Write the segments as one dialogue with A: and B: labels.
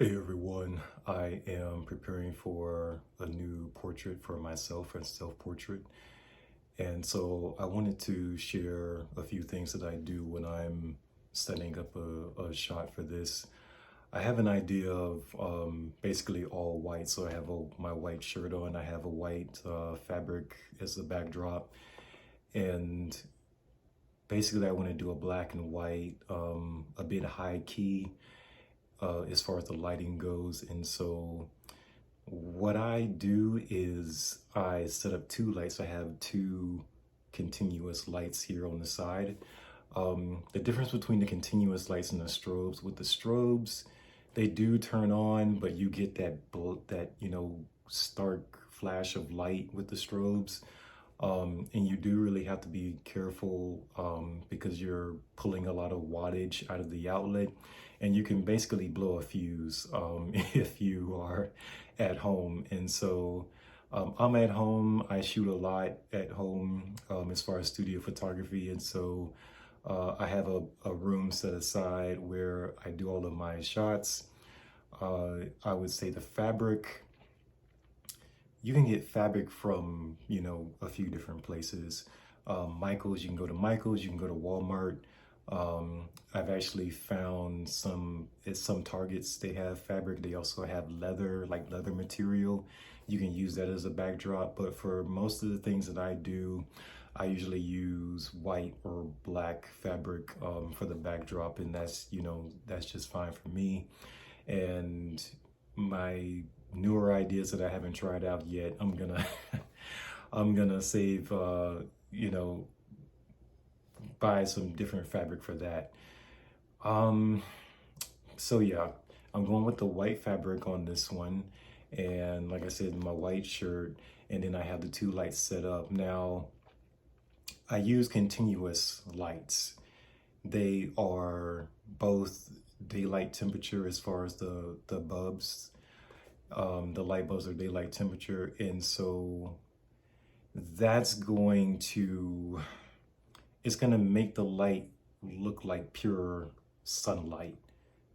A: Hey everyone, I am preparing for a new portrait for myself and self-portrait. And so I wanted to share a few things that I do when I'm setting up a shot for this. I have an idea of basically all white. So I have my white shirt on, I have a white fabric as the backdrop. And basically I want to do a black and white, a bit high key as far as the lighting goes. And so what I do is I set up two lights. I have two continuous lights here on the side. The difference between the continuous lights and the strobes, with the strobes, they do turn on, but you get that stark flash of light with the strobes. And you do really have to be careful because you're pulling a lot of wattage out of the outlet, and you can basically blow a fuse if you are at home. And so I'm at home. I shoot a lot at home as far as studio photography, and so I have a room set aside where I do all of my shots. I would say the fabric, you can get fabric from, a few different places. Michael's, you can go to Michael's, you can go to Walmart. I've actually found at some Targets, they have fabric. They also have leather, like leather material. You can use that as a backdrop. But for most of the things that I do, I usually use white or black fabric for the backdrop. And that's just fine for me. And my newer ideas that I haven't tried out yet, I'm gonna I'm gonna save buy some different fabric for that. Um so yeah, I'm going with the white fabric on this one, and like I said, my white shirt, and then I have the two lights set up. Now I use continuous lights. They are both daylight temperature as far as the bulbs. The light bulbs are daylight temperature, and so that's it's going to make the light look like pure sunlight,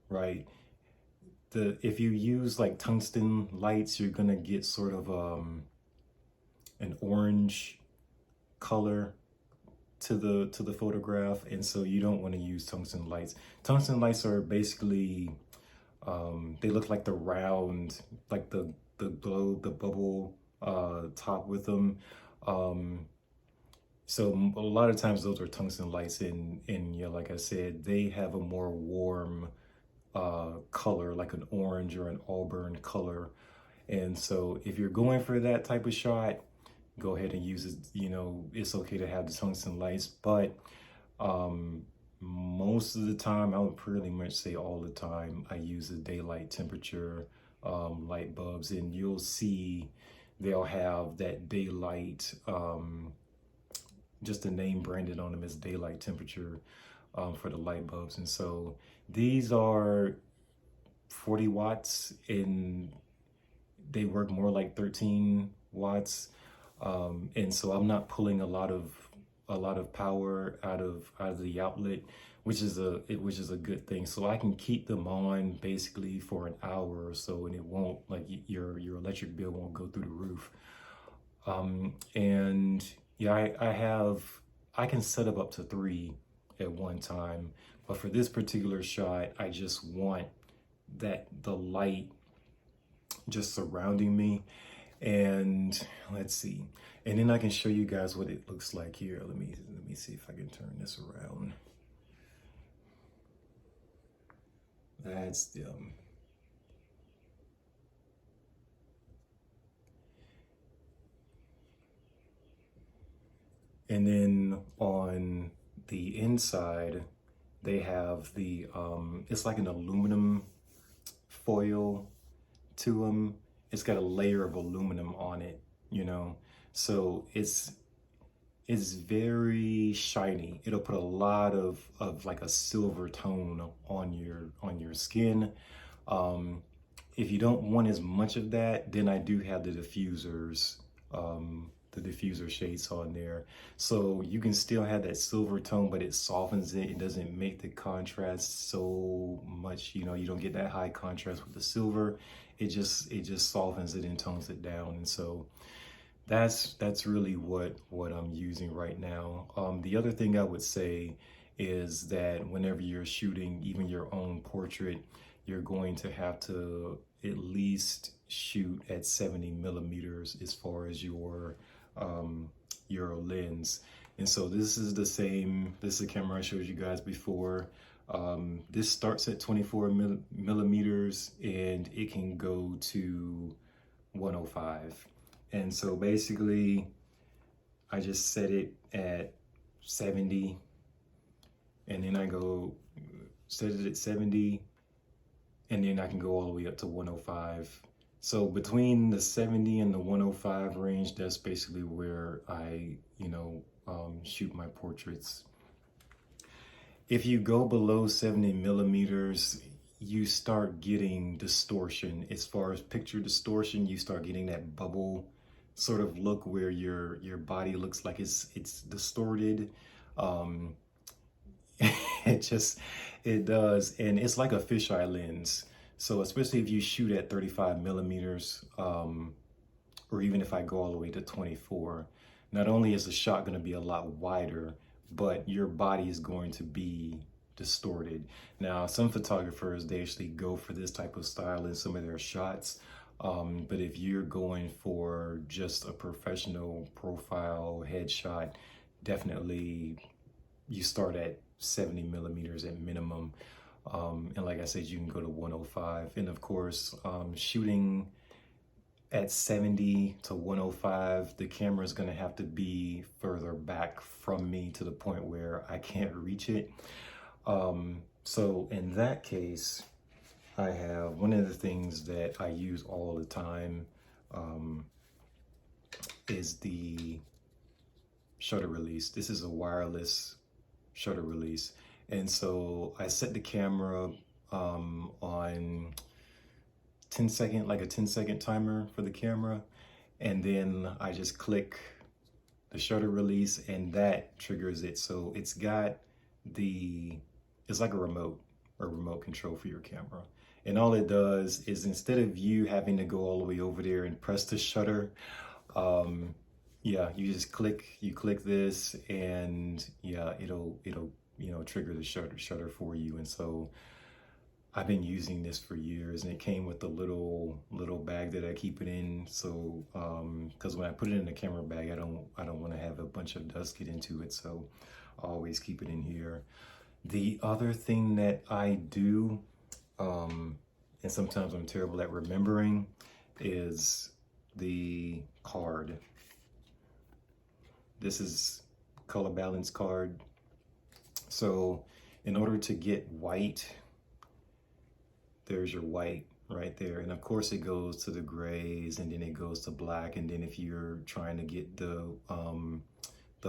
A: right? If you use like tungsten lights, you're going to get sort of an orange color to the photograph, and so you don't want to use tungsten lights. Tungsten lights are basically they look like the round, like the globe, the bubble top with them. So a lot of times those are tungsten lights, and like I said, they have a more warm color, like an orange or an auburn color. And so if you're going for that type of shot, go ahead and use it. It's okay to have the tungsten lights, but most of the time, I would pretty much say all the time, I use the daylight temperature light bulbs, and you'll see they'll have that daylight, just the name branded on them as daylight temperature for the light bulbs. And so these are 40 watts, and they work more like 13 watts. And so I'm not pulling a lot of power out of the outlet, which is a good thing. So I can keep them on basically for an hour or so, and it won't, like, your electric bill won't go through the roof. And yeah, I can set up to three at one time, but for this particular shot, I just want the light just surrounding me. And let's see, and then I can show you guys what it looks like here. Let me see if I can turn this around. That's them. And then on the inside, they have it's like an aluminum foil to them. It's got a layer of aluminum on it, so it's very shiny. It'll put a lot of like a silver tone on your skin. If you don't want as much of that, then I do have the diffusers the diffuser shades on there. So you can still have that silver tone, but it softens it. It doesn't make the contrast so much, you know, you don't get that high contrast with the silver. It just softens it and tones it down. And so that's really what I'm using right now. The other thing I would say is that whenever you're shooting even your own portrait, you're going to have to at least shoot at 70 millimeters as far as your lens. And so this is the same. This is a camera I showed you guys before. This starts at 24 millimeters and it can go to 105. And so basically I just set it at 70 and then I go set it at 70 and then I can go all the way up to 105. So between the 70 and the 105 range, that's basically where I, shoot my portraits. If you go below 70 millimeters, you start getting distortion. As far as picture distortion, you start getting that bubble sort of look where your body looks like it's distorted. It does, and it's like a fisheye lens. So especially if you shoot at 35 millimeters, or even if I go all the way to 24, not only is the shot going to be a lot wider, but your body is going to be distorted. Now, some photographers, they actually go for this type of style in some of their shots. But if you're going for just a professional profile headshot, definitely you start at 70 millimeters at minimum. And like I said, you can go to 105. And of course, shooting at 70 to 105, the camera is going to have to be further back from me to the point where I can't reach it. So in that case, I have one of the things that I use all the time is the shutter release. This is a wireless shutter release. And so I set the camera on 10-second, like a 10-second timer for the camera. And then I just click the shutter release and that triggers it. So it's like a remote control for your camera. And all it does is instead of you having to go all the way over there and press the shutter, you just click this and it'll trigger the shutter for you. And so I've been using this for years, and it came with a little bag that I keep it in. So because when I put it in the camera bag, I don't want to have a bunch of dust get into it, so I always keep it in here. The other thing that I do, and sometimes I'm terrible at remembering, is the card. This is color balance card. So in order to get white, there's your white right there. And of course it goes to the grays and then it goes to black. And then if you're trying to get the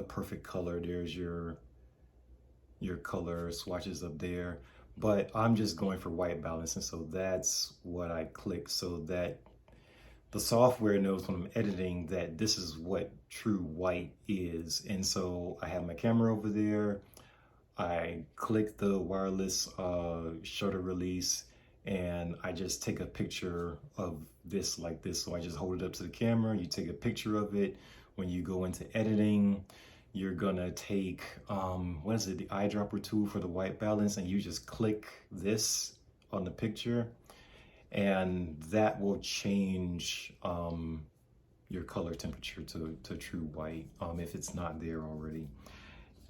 A: perfect color, there's your color swatches up there. But I'm just going for white balance. And so that's what I click so that the software knows when I'm editing that this is what true white is. And so I have my camera over there. I click the wireless shutter release and I just take a picture of this like this. So I just hold it up to the camera, you take a picture of it. When you go into editing, you're gonna take, the eyedropper tool for the white balance, and you just click this on the picture and that will change your color temperature to true white if it's not there already.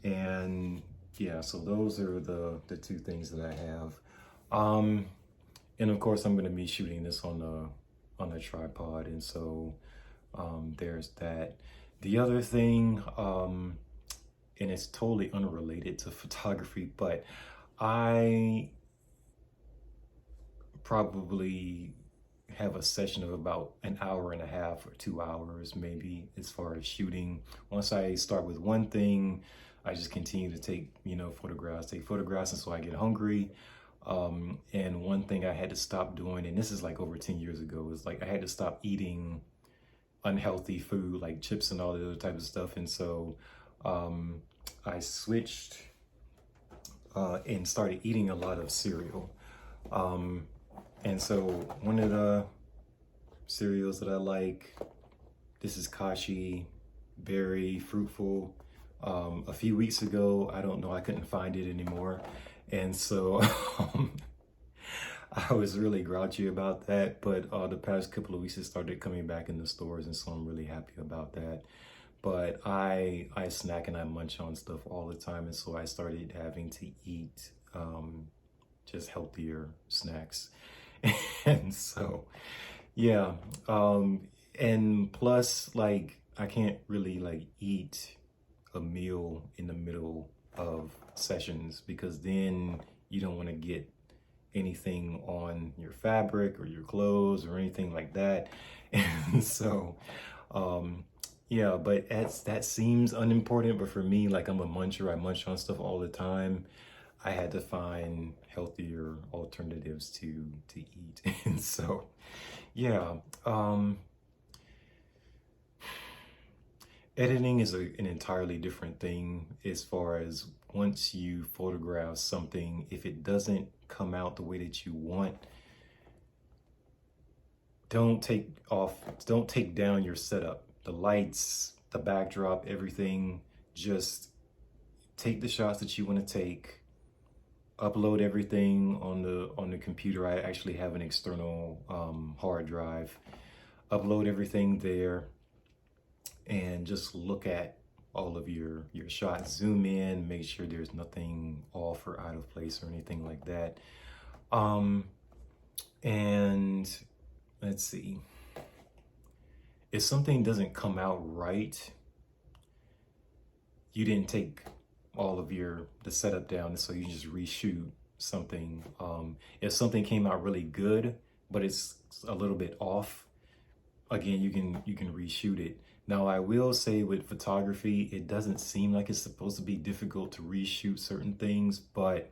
A: And yeah, so those are the two things that I have. And of course, I'm going to be shooting this on a tripod, and so there's that. The other thing, and it's totally unrelated to photography, but I probably have a session of about an hour and a half or 2 hours, maybe, as far as shooting. Once I start with one thing, I just continue to take photographs, and so I get hungry. And one thing I had to stop doing, and this is like over 10 years ago, is like I had to stop eating unhealthy food like chips and all the other type of stuff. And so I switched and started eating a lot of cereal. And so one of the cereals that I like, this is Kashi, very fruitful. A few weeks ago, I don't know, I couldn't find it anymore. And so I was really grouchy about that, but the past couple of weeks it started coming back in the stores, and so I'm really happy about that. But I snack and I munch on stuff all the time, and so I started having to eat just healthier snacks. And so yeah, and plus, like, I can't really like eat a meal in the middle of sessions, because then you don't want to get anything on your fabric or your clothes or anything like that. And so yeah, but that seems unimportant, but for me, like, I'm a muncher, I munch on stuff all the time. I had to find healthier alternatives to eat. And so yeah, editing is an entirely different thing. As far as, once you photograph something, if it doesn't come out the way that you want, don't take down your setup, the lights, the backdrop, everything. Just take the shots that you want to take, upload everything on the computer. I actually have an external hard drive. Upload everything there, and just look at all of your shots. Zoom in, make sure there's nothing off or out of place or anything like that. And let's see, if something doesn't come out right, you didn't take all of the setup down, and so you just reshoot something. If something came out really good, but it's a little bit off, again, you can reshoot it. Now, I will say, with photography, it doesn't seem like it's supposed to be difficult to reshoot certain things, but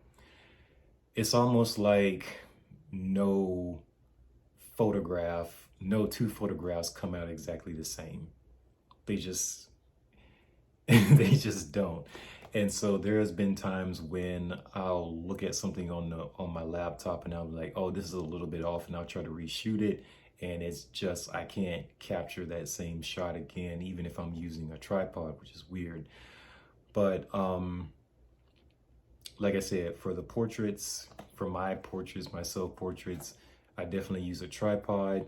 A: it's almost like no two photographs come out exactly the same. They just they just don't. And so there has been times when I'll look at something on my laptop and I'll be like, oh, this is a little bit off, and I'll try to reshoot it, and it's just, I can't capture that same shot again, even if I'm using a tripod, which is weird. But like I said, for the portraits, for my portraits, my self-portraits, I definitely use a tripod.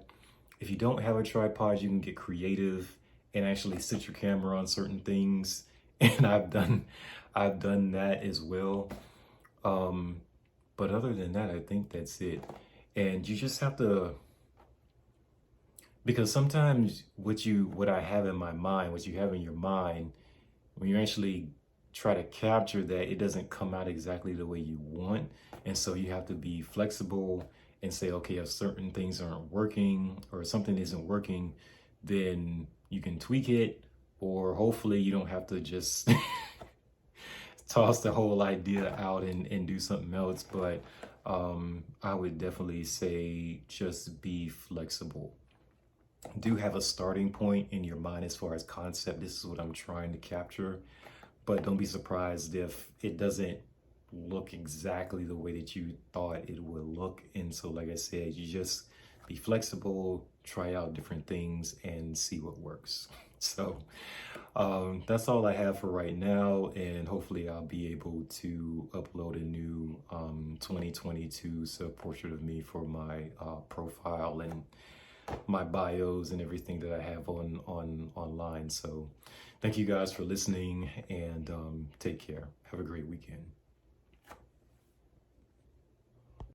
A: If you don't have a tripod, you can get creative and actually sit your camera on certain things. And I've done that as well. But other than that, I think that's it. And you just have to, because sometimes what I have in my mind, what you have in your mind, when you actually try to capture that, it doesn't come out exactly the way you want. And so you have to be flexible and say, okay, if certain things aren't working or something isn't working, then you can tweak it, or hopefully you don't have to just toss the whole idea out and do something else. But I would definitely say just be flexible. Do have a starting point in your mind as far as concept. This is what I'm trying to capture, but don't be surprised if it doesn't look exactly the way that you thought it would look. And so, like I said, you just be flexible, try out different things, and see what works. So that's all I have for right now, and hopefully I'll be able to upload a new 2022 self-portrait of me for my profile and my bios and everything that I have online. So thank you guys for listening, and take care. Have a great weekend.